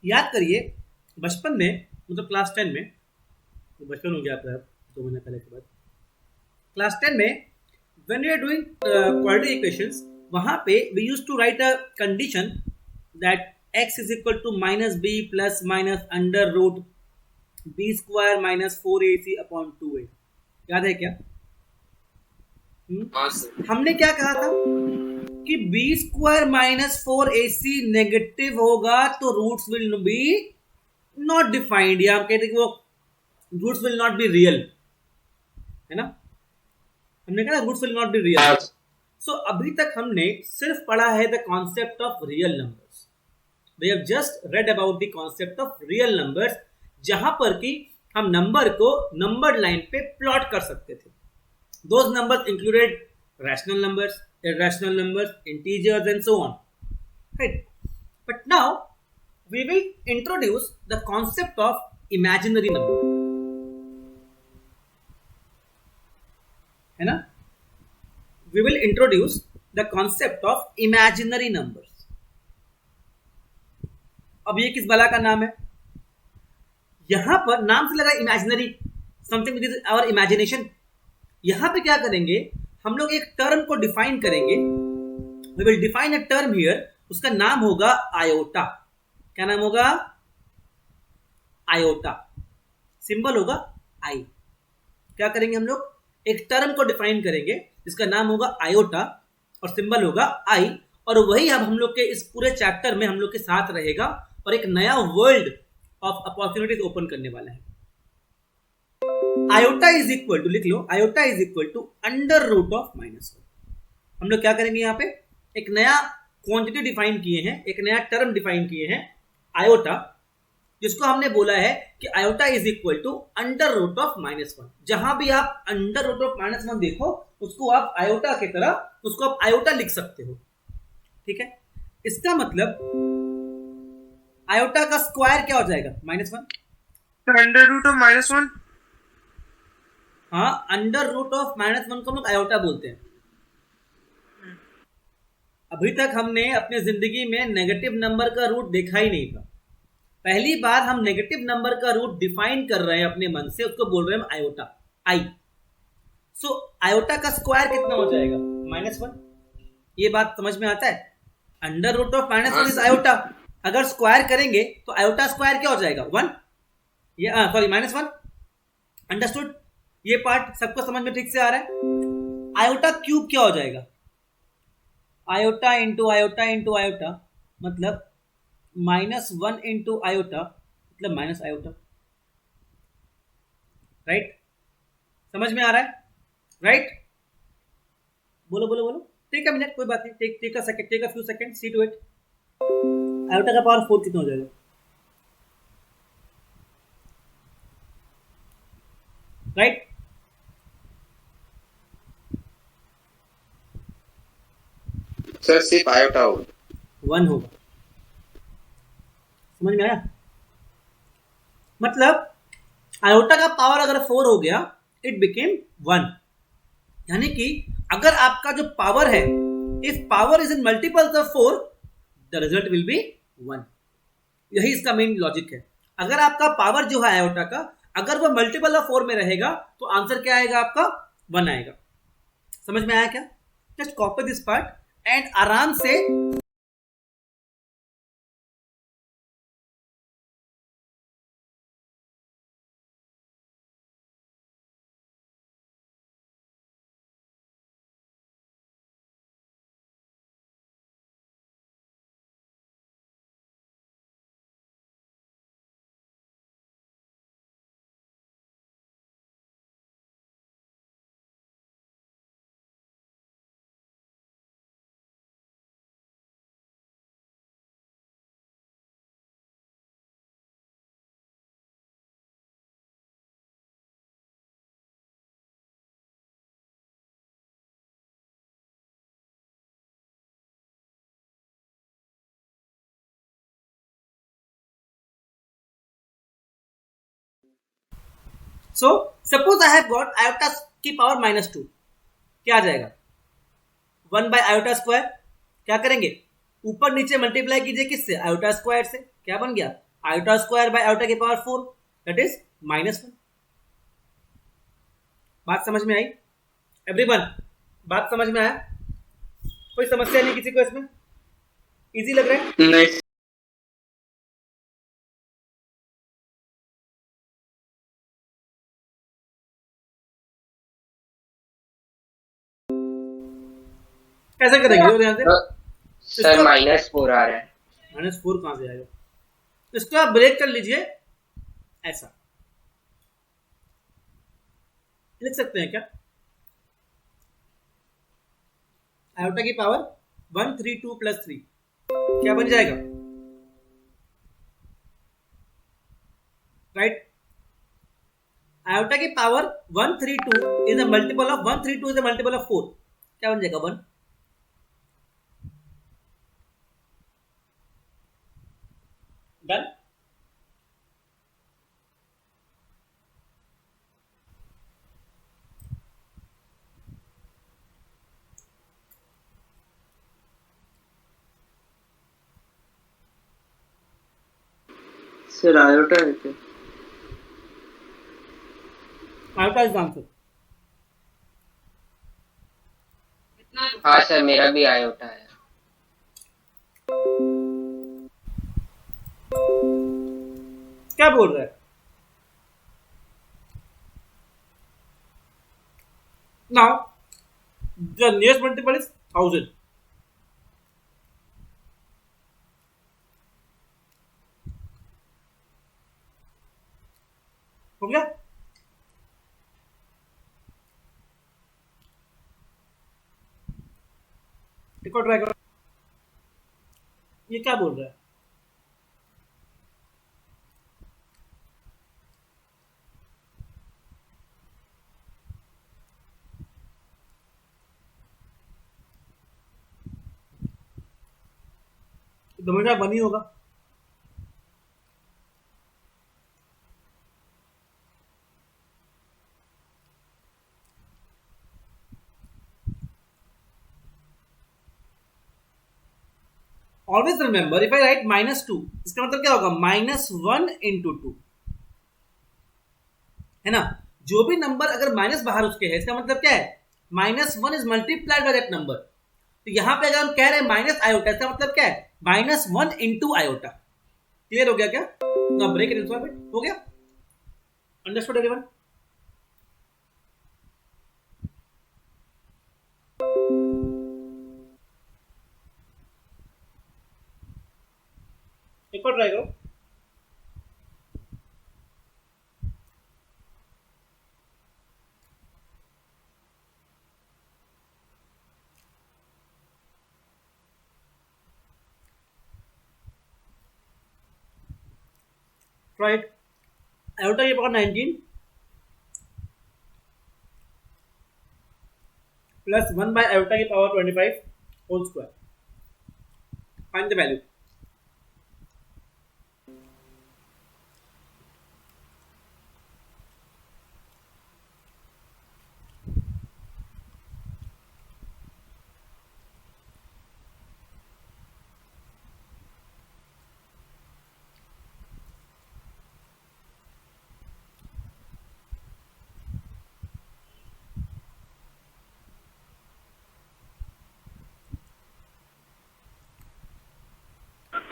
याद करिए बचपन में, मतलब क्लास 10 में, बचपन हो गया आपका 2 महीने पहले के बाद, क्लास 10 में when we are doing quadratic equations, वहां पे we used to write a condition that x is equal to minus b plus minus under root b square minus 4ac upon 2a। याद है क्या? हमने क्या कहा था कि B square minus 4ac negative होगा तो roots will be not defined, या हम कहते हैं कि वो roots will not be real, है ना? हमने कहा roots will not be real. So अभी तक हमने सिर्फ पढ़ा है the concept of real numbers. We have just read about the concept of real numbers, जहां पर कि हम नंबर को नंबर लाइन पे प्लॉट कर सकते थे। Those numbers included rational numbers, irrational numbers, integers and so on, right? But now we will introduce the concept of imaginary number, है ना? We will introduce the concept of imaginary numbers। अब ये किस बला का नाम है? यहां पर नाम से लगा imaginary, something which is our imagination। यहां पे क्या करेंगे हम लोग, एक टर्म को डिफाइन करेंगे। We will define a term here, उसका नाम होगा आयोटा। क्या नाम होगा? आयोटा। सिंबल होगा आई। क्या करेंगे हम लोग? एक टर्म को डिफाइन करेंगे जिसका नाम होगा आयोटा और सिंबल होगा आई, और वही अब हम लोग के इस पूरे चैप्टर में हम लोग के साथ रहेगा और एक नया वर्ल्ड ऑफ अपॉर्चुनिटीज ओपन करने वाला है। आयोटा इज इक्वल टू, लिख लो, iota is equal to under root of -1। हम लोग क्या करेंगे यहाँ पे? एक नया क्वांटिटी डिफाइन किए हैं, एक नया टर्म डिफाइन किए हैं आयोटा, जिसको हमने बोला है कि iota is equal to under root of -1। जहां भी आप अंडर रूट ऑफ -1 देखो उसको आप आयोटा की तरह, उसको आप आयोटा लिख सकते हो, ठीक है? इसका मतलब आयोटा का स्क्वायर क्या हो जाएगा? -1। Under root of -1। हाँ, अंडर रूट ऑफ -1 को हम लोग आयोटा बोलते हैं। अभी तक हमने अपने जिंदगी में नेगेटिव नंबर का रूट देखा ही नहीं था। पहली बार हम नेगेटिव नंबर का रूट डिफाइन कर रहे हैं अपने मन से, उसको बोल रहे हैं आयोटा, आई। सो आयोटा का स्क्वायर कितना हो जाएगा? -1। ये बात समझ में आता है? Under root of -1 is iota. अगर स्क्वायर करेंगे तो आयोटा स्क्वायर क्या हो जाएगा? 1। ये सॉरी -1। अंडरस्टूड? ये पार्ट सबको समझ में ठीक से आ रहा है? आयोटा क्यूब क्या हो जाएगा? Iota into iota into iota मतलब -1 इंटू आयोटा मतलब माइनस आयोटा, राइट? समझ में आ रहा है? राइट? बोलो बोलो बोलो। टेक अ मिनट, कोई बात नहीं, take a second, take a few seconds, see to it. Iota का पावर 4 कितना हो जाएगा? राइट? सर सिर्फ आयोटा होगा, 1 होगा। समझ में आया? मतलब आयोटा का पावर अगर 4 हो गया, इट बिकेम 1। यानी कि अगर आपका जो पावर है, if power is in multiples of 4, the result will be 1। यही इसका मेन लॉजिक है। अगर आपका पावर जो है आयोटा का, अगर वो मल्टीपल ऑफ 4 में रहेगा तो आंसर क्या आएगा आपका? 1 आएगा। समझ में आया क्या? Just copy this part and आराम से so suppose I have got iota की पावर -2, क्या आ जाएगा? 1 बाय आयोटा स्क्वायर। क्या करेंगे? ऊपर नीचे मल्टीप्लाई कीजिए किससे? आयोटा स्क्वायर से। क्या बन गया? आयोटा स्क्वायर बाय आयोटा की पावर 4 दैट इज -1। बात समझ में आई एवरीवन? बात समझ में आया? कोई समस्या नहीं किसी को इसमें? इजी लग रहा है? नहीं कैसे करेंगे ध्यान से? सर, -4 आ रहा है। -4 कहां से आएगा? इसको आप ब्रेक कर लीजिए, ऐसा लिख सकते हैं क्या? आयोटा की पावर 132 + 3 क्या बन जाएगा? राइट? आयोटा की power 132 is a multiple of 132 is a multiple of 4 क्या बन जाएगा? 1। डन? सर आयोटा है क्या? Iota is answer. हाँ सर, मेरा भी आयोटा है। क्या बोल रहा है? Now the nearest multiple is 1000। हो गया? एक और ट्राई करो। ये क्या बोल रहा है? तो हमेशा बनी होगा। Always remember if I right -2 इसका मतलब क्या होगा? -1 × 2 है ना? जो भी नंबर अगर माइनस बाहर उसके है इसका मतलब क्या है? -1 is multiplied by that number. तो यहां पे अगर हम कह रहे हैं माइनस आयोटा इसका मतलब क्या है? -1 × आयोटा। क्लियर हो गया क्या? तो ब्रेक इट हो गया? Understood everyone? एक और ट्राई करो। राइट? आयोटा की पावर 19 प्लस 1 बाय आयोटा की power 25 whole square. Find the value.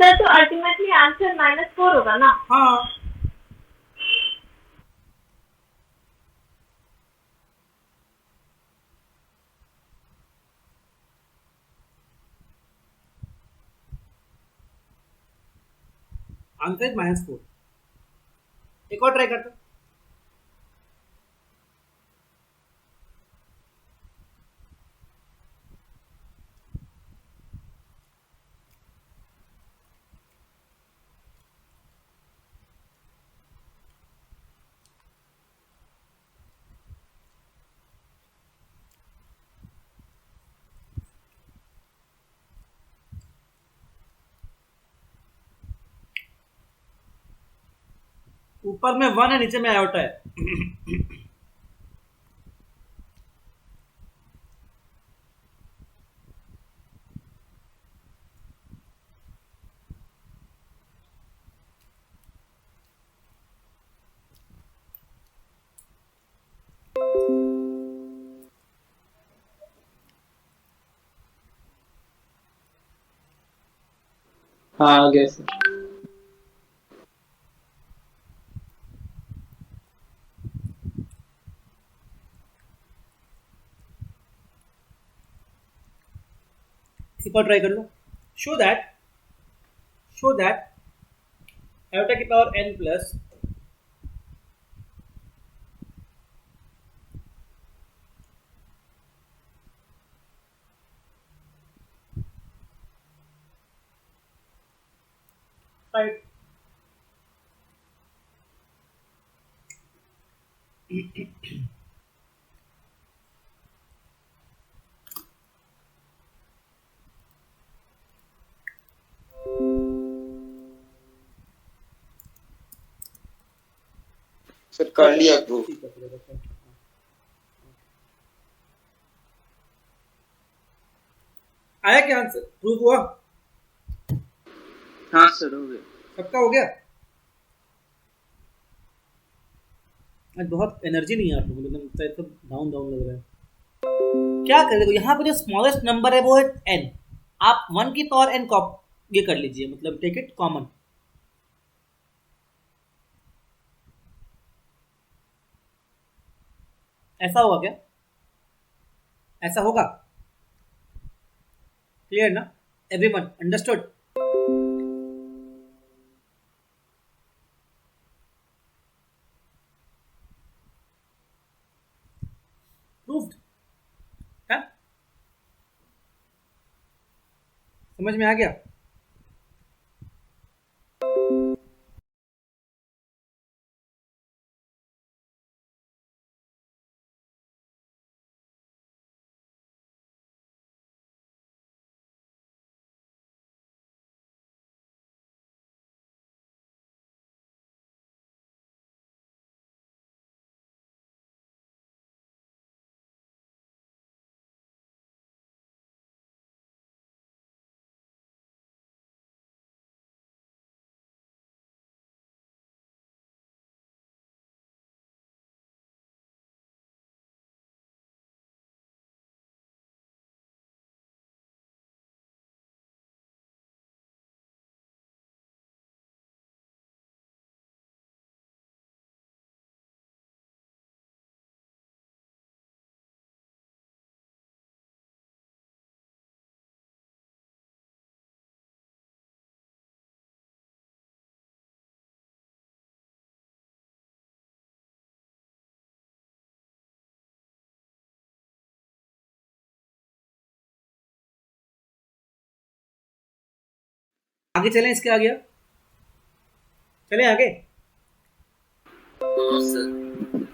Sir तो अल्टीमेटली आंसर -4 होगा ना? हाँ, आंसर इज -4। एक और ट्राई करते हैं। ऊपर में 1 है, नीचे में आयोटा है। हाँ आ गया सर। एक और ट्राई कर लो। शो दैट आयोटा की power n plus five sir कर लिया प्रूफ। ठीक है चलेगा, चल। आया क्या आंसर? प्रूफ हुआ? हाँ सर हो गया। सबका हो गया? आज बहुत एनर्जी नहीं है आप लोगों को, लगता है सब डाउन डाउन लग रहा है। क्या करें? देखो यहाँ पे जो स्मॉलेस्ट नंबर है वो है n। आप 1 की पावर n ये कर लीजिए, मतलब टेक इट कॉमन। ऐसा होगा क्या? ऐसा होगा? क्लियर ना? Everyone understood? प्रूव्ड है? समझ में आ गया? आगे चलें, इसके आ गया, चलें आगे।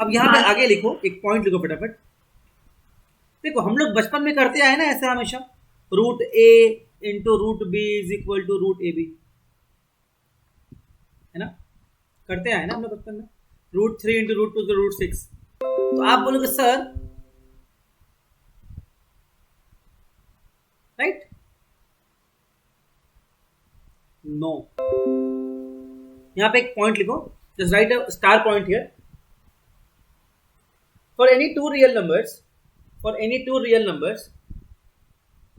अब यहाँ पे आगे लिखो, एक पॉइंट लिखो फटाफट। देखो हम लोग बचपन में करते आए ना ऐसा हमेशा, root a into root b is equal to root a b, है ना? करते आए ना हम लोग बचपन में। Root 3 into root 2 root 6। तो आप बोलोगे सर, राइट? नो। यहां पे एक पॉइंट लिखो, just right a star point here. For any two real numbers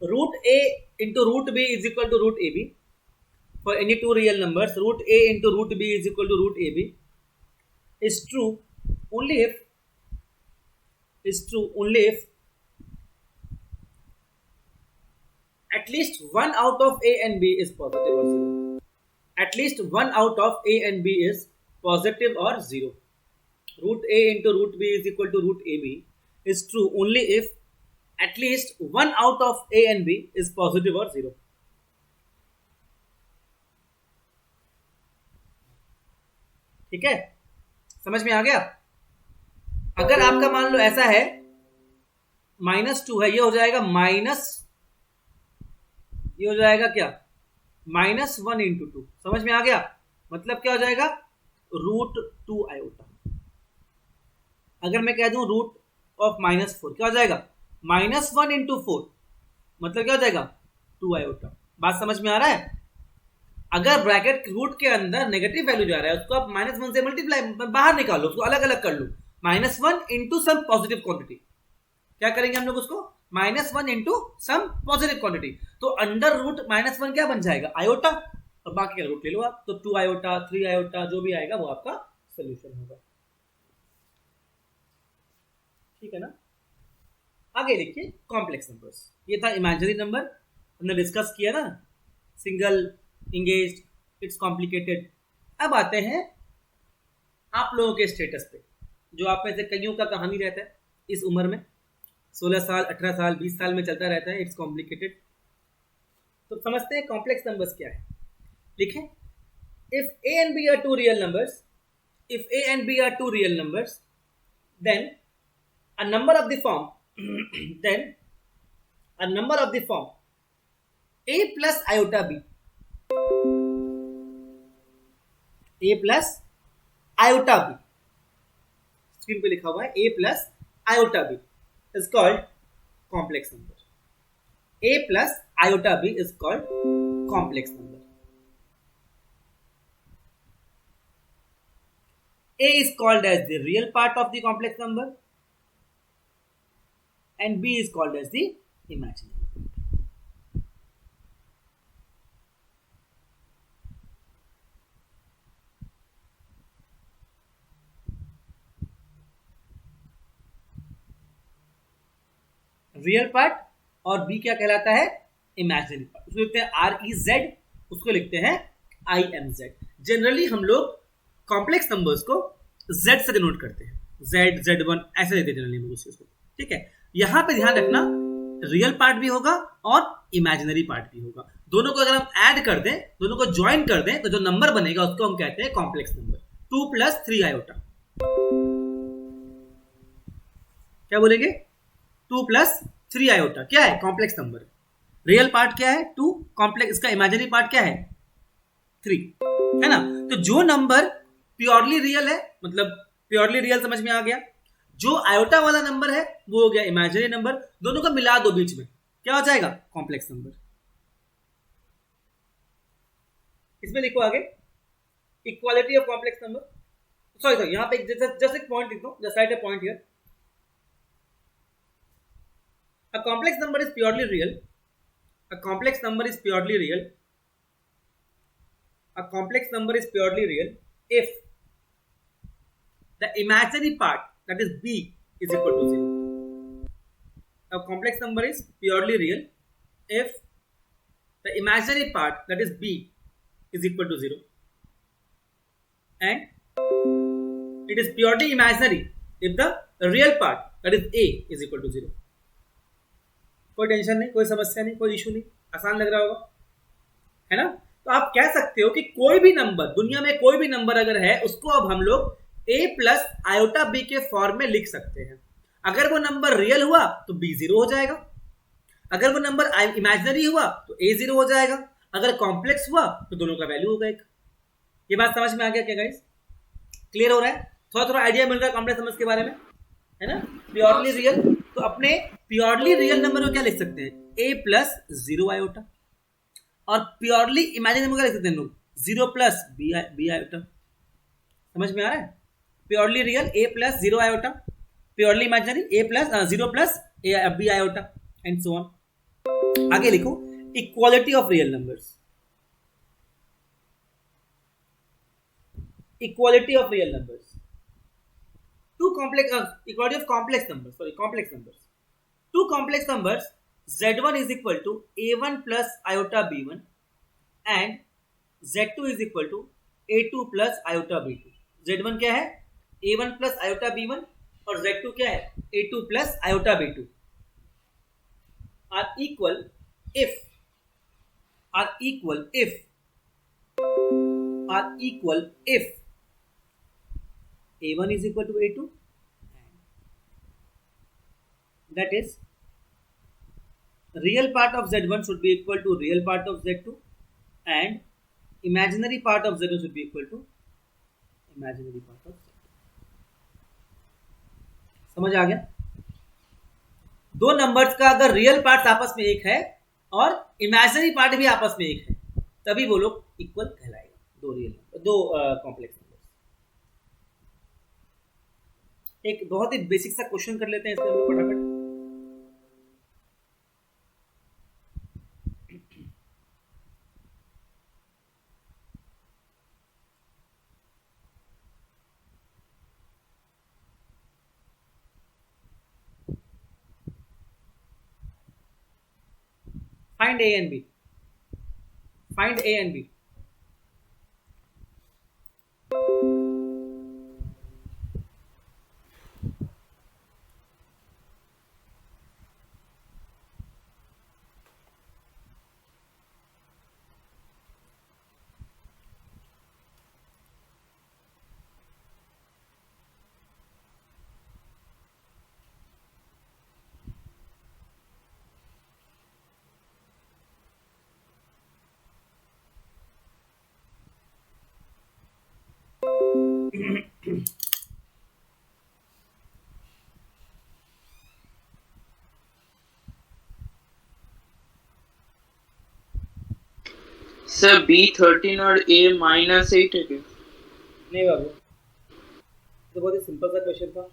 root a into root b is equal to root ab. For any two real numbers, root a into root b is equal to root ab is true only if at least one out of a and b is positive or zero. At least one out of a and b is positive or zero. Root a into root b is equal to root ab is true only if at least one out of a and b is positive or zero. ठीक है, समझ में आ गया? अगर आपका मान लो ऐसा है -2 है, ये हो जाएगा ये हो जाएगा क्या? -1 इंटू 2। समझ में आ गया? मतलब क्या हो जाएगा? √2 आयोटा। अगर मैं कह दूं रूट ऑफ -4, क्या हो जाएगा? -1 इंटू 4, मतलब क्या हो जाएगा? 2 आयोटा। बात समझ में आ रहा है? अगर ब्रैकेट रूट के अंदर नेगेटिव वैल्यू जा रहा है, उसको आप -1 से मल्टीप्लाई बाहर निकालो, उसको अलग अलग कर लो। -1 इंटू सम पॉजिटिव क्वांटिटी। क्या करेंगे हम लोग उसको? -1 इंटू सम पॉजिटिव क्वांटिटी। तो अंडर रूट -1 क्या बन जाएगा? आयोटा। और बाकी का रूट ले लो आप, तो 2 आयोटा 3 आयोटा जो भी आएगा वो आपका सोल्यूशन होगा। ठीक है ना। आगे लिखिए कॉम्प्लेक्स नंबर्स। ये था इमेजिनरी नंबर, हमने डिस्कस किया ना, सिंगल, इंगेज्ड, इट्स कॉम्प्लिकेटेड। अब आते हैं आप लोगों के स्टेटस पे, जो आप में से कईयों का कहानी रहता है इस उम्र में, 16 साल 18 साल 20 साल में चलता रहता है, इट्स कॉम्प्लिकेटेड। तो समझते हैं कॉम्प्लेक्स नंबर्स क्या है। लिखें, if a and b are two real numbers, if a and b are two real numbers, then a number of the form then a number of the form a plus iota b, a plus iota b, screen पे लिखा हुआ है a plus iota b is called complex number. A plus iota b is called complex number. A is called as the real part of the complex number and b is called as the imaginary. Real part और b क्या कहलाता है, imaginary part. उसको लिखते हैं REZ, उसको लिखते हैं IMZ। जनरली हम लोग कॉम्प्लेक्स नंबर्स को z से डिनोट करते हैं, z, z1 ऐसे लेते हैं जनरली हम उसको। ठीक है, यहां पे ध्यान रखना रियल पार्ट भी होगा और इमेजिनरी पार्ट भी होगा। दोनों को अगर हम ऐड कर दें, दोनों को ज्वाइन कर दें, तो जो नंबर बनेगा उसको हम कहते हैं कॉम्प्लेक्स नंबर। 2 + 3 आयोटा, क्या बोलेंगे, 2 + 3 आयोटा क्या है, कॉम्प्लेक्स नंबर। रियल पार्ट क्या है 2, कॉम्प्लेक्स, इसका इमेजिनरी पार्ट क्या है 3, है ना। तो जो नंबर प्योरली रियल है, मतलब प्योरली रियल समझ में आ गया, जो आयोटा वाला नंबर है वो हो गया इमेजिनरी नंबर। दोनों को मिला दो बीच में, क्या हो जाएगा, कॉम्प्लेक्स नंबर। इसमें लिखो आगे equality of complex number. Sorry यहां पे जस्ट एक पॉइंट लिख दो, just right a point here. A complex number is purely real, a complex number is purely real, a complex number is purely real if the imaginary part, that is b, is equal to 0. A complex number is purely real if the imaginary part, that is b, is equal to 0, and it is purely imaginary if the real part, that is a, is equal to 0. कोई tension नहीं, कोई समस्या नहीं, कोई issue नहीं, आसान लग रहा होगा, है ना। तो आप कह सकते हो कि कोई भी नंबर, दुनिया में कोई भी नंबर अगर है, उसको अब हम लोग a प्लस आयोटा b के फॉर्म में लिख सकते हैं। अगर वो नंबर रियल हुआ तो b 0 हो जाएगा, अगर वो नंबर इमेजिनरी हुआ तो a 0 हो जाएगा, अगर कॉम्प्लेक्स हुआ तो दोनों का वैल्यू होगा 1। ये बात समझ में आ गया क्या गाइस, क्लियर हो रहा है, थोड़ा थोड़ा आइडिया मिल रहा है कॉम्प्लेक्स नंबर्स के बारे में, है ना। प्योरली रियल, तो अपने प्योरली रियल नंबर को क्या लिख सकते हैं, a प्लस 0 आयोटा, और प्योरली इमेजिनरी नंबर क्या लिख सकते हैं लोग, 0 प्लस b आयोटा। समझ में आ रहा है, purely real a plus 0 iota, purely imaginary a plus 0 plus b iota, and so on. आगे लिखो equality of real numbers, equality of real numbers, two complex, equality of complex numbers, sorry complex numbers, two complex numbers z1 is equal to a1 plus iota b1 and z2 is equal to a2 plus iota b2। z1 क्या है, a1 plus iota b1, और z2 क्या है, a2 plus iota b2 are equal if a1 is equal to a2, that is real part of z1 should be equal to real part of z2 and imaginary part of z2 should be equal to imaginary part of z2। समझ आ गया, दो numbers का अगर real part आपस में एक है और इमेजिनरी पार्ट भी आपस में एक है, तभी वो लोग इक्वल कहलाएगा, दो रियल नंबर, दो कॉम्प्लेक्स नंबर्स। एक बहुत ही बेसिक सा क्वेश्चन कर लेते हैं इसमें फटाफट। Find a and b, find a and b. Sir B13 और A-8 है क्या? नहीं बाबू, तो बहुत ही सिंपल सा क्वेश्चन था.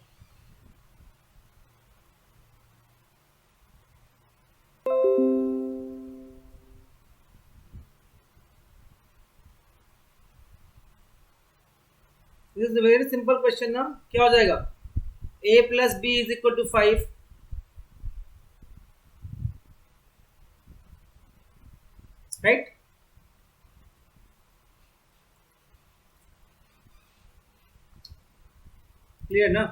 This is very simple question ना. क्या हो जाएगा? a plus b is equal to 5. Right. Clear ना?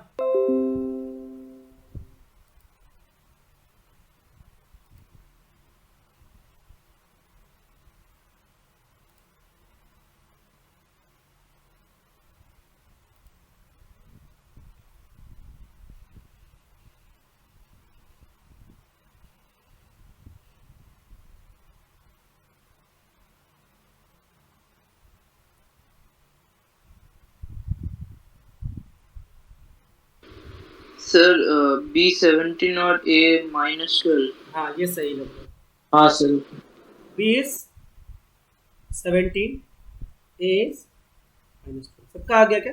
सर B17 और A-12. हाँ, ये सही लग. हाँ sir. b is 17, a is -2. सबका आ गया क्या?